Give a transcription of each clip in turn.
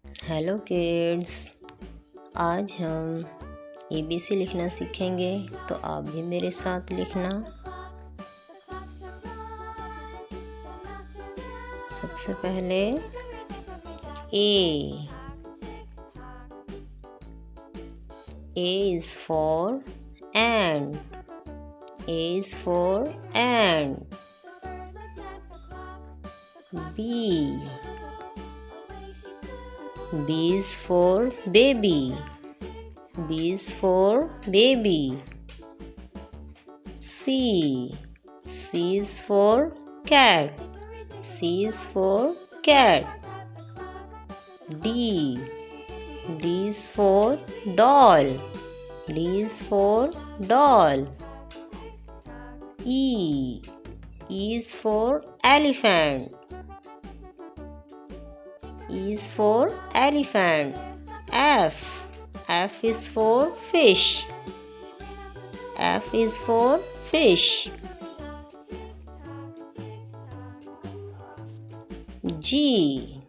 Hello kids, आज हम ABC लिखना सीखेंगे, तो आप भी मेरे साथ लिखना। सबसे पहले A is for ant. A is for ant. B is for baby. B is for baby. C is for cat. C is for cat. D is for doll. D is for doll. E is for elephant. E is for elephant. F is for fish. F is for fish. G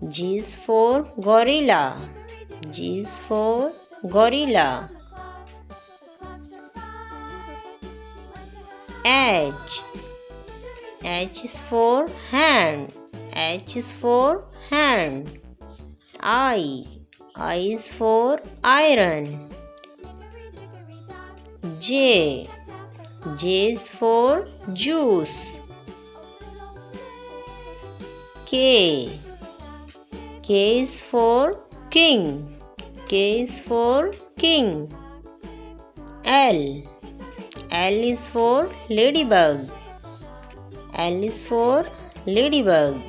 is for gorilla. G is for gorilla. H is for hand. H is for hand. I is for iron. J is for juice. K is for king. K is for king. L is for ladybug. L is for ladybug.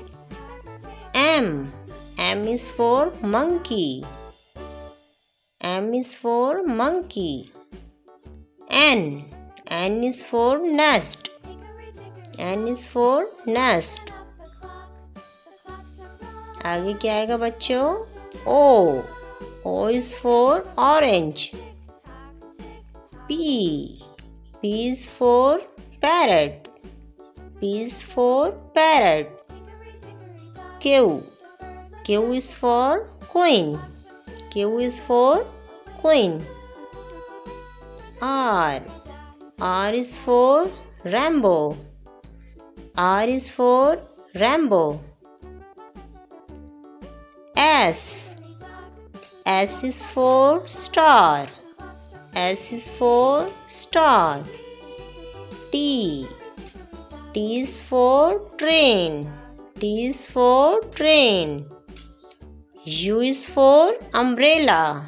M is for monkey. M is for monkey. N is for nest. N is for nest. आगे क्या आएगा बच्चों? O is for orange. P is for parrot. P is for parrot. Q is for queen. Q is for queen. R is for rainbow. R is for rainbow. S is for star. S is for star. T is for train. T is for train. U is for umbrella.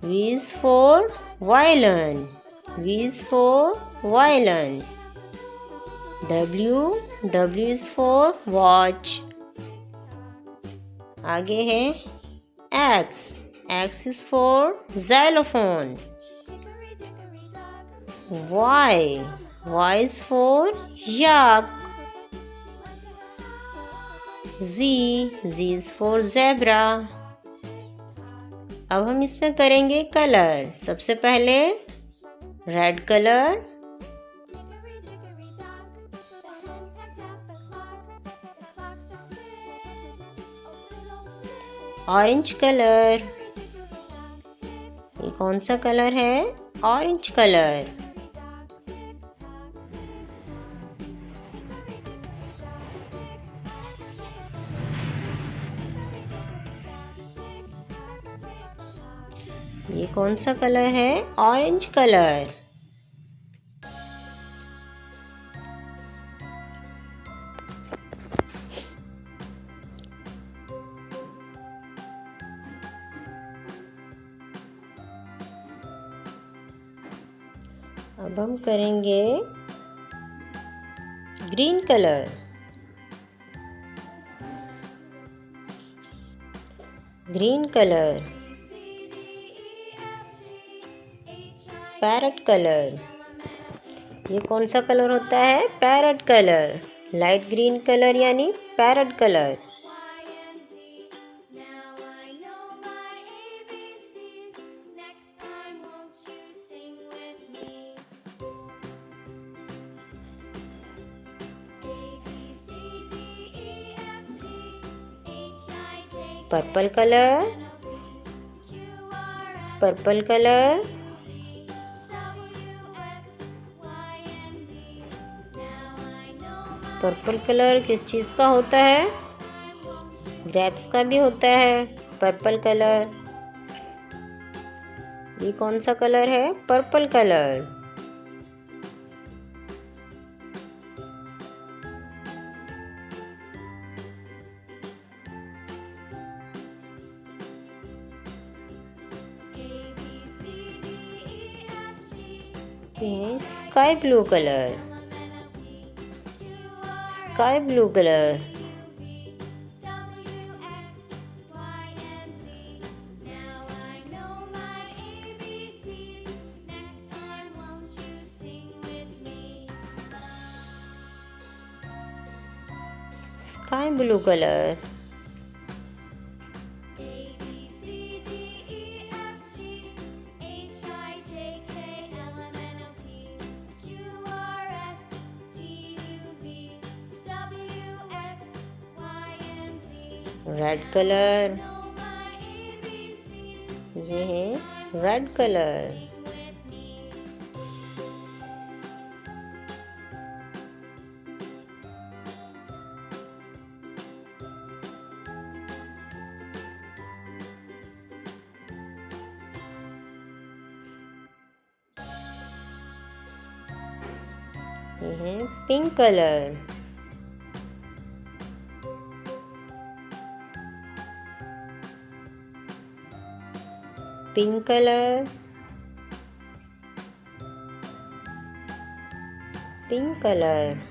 V is for violin. V is for violin. W is for watch. आगे है X is for xylophone. Y is for yak. Z is for zebra. अब हम इसमें करेंगे colour. सबसे पहले red colour, orange colour. ये कौन सा कलर है? Orange colour. ये कौन सा कलर है? Orange colour. अब हम करेंगे green colour. Green colour, parrot colour. ये कौन सा कलर होता है? Parrot colour. Light green colour यानी parrot colour. Purple colour, purple colour, purple colour किस चीज़ का होता है? ग्रेप्स का भी होता है पर्पल कलर। ये कौन सा कलर है? Purple colour. ये sky blue colour, sky blue colour. Sky blue colour. Red colour, ये है रेड कलर। ये है pink colour, pink colour, pink colour.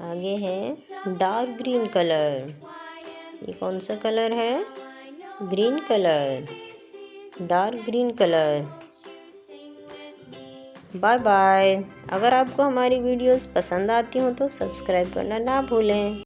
आगे है डार्क ग्रीन कलर। ये कौन सा कलर है? Green colour, dark green colour. Bye bye. अगर आपको हमारी वीडियोस पसंद आती हो तो सब्सक्राइब करना ना भूलें।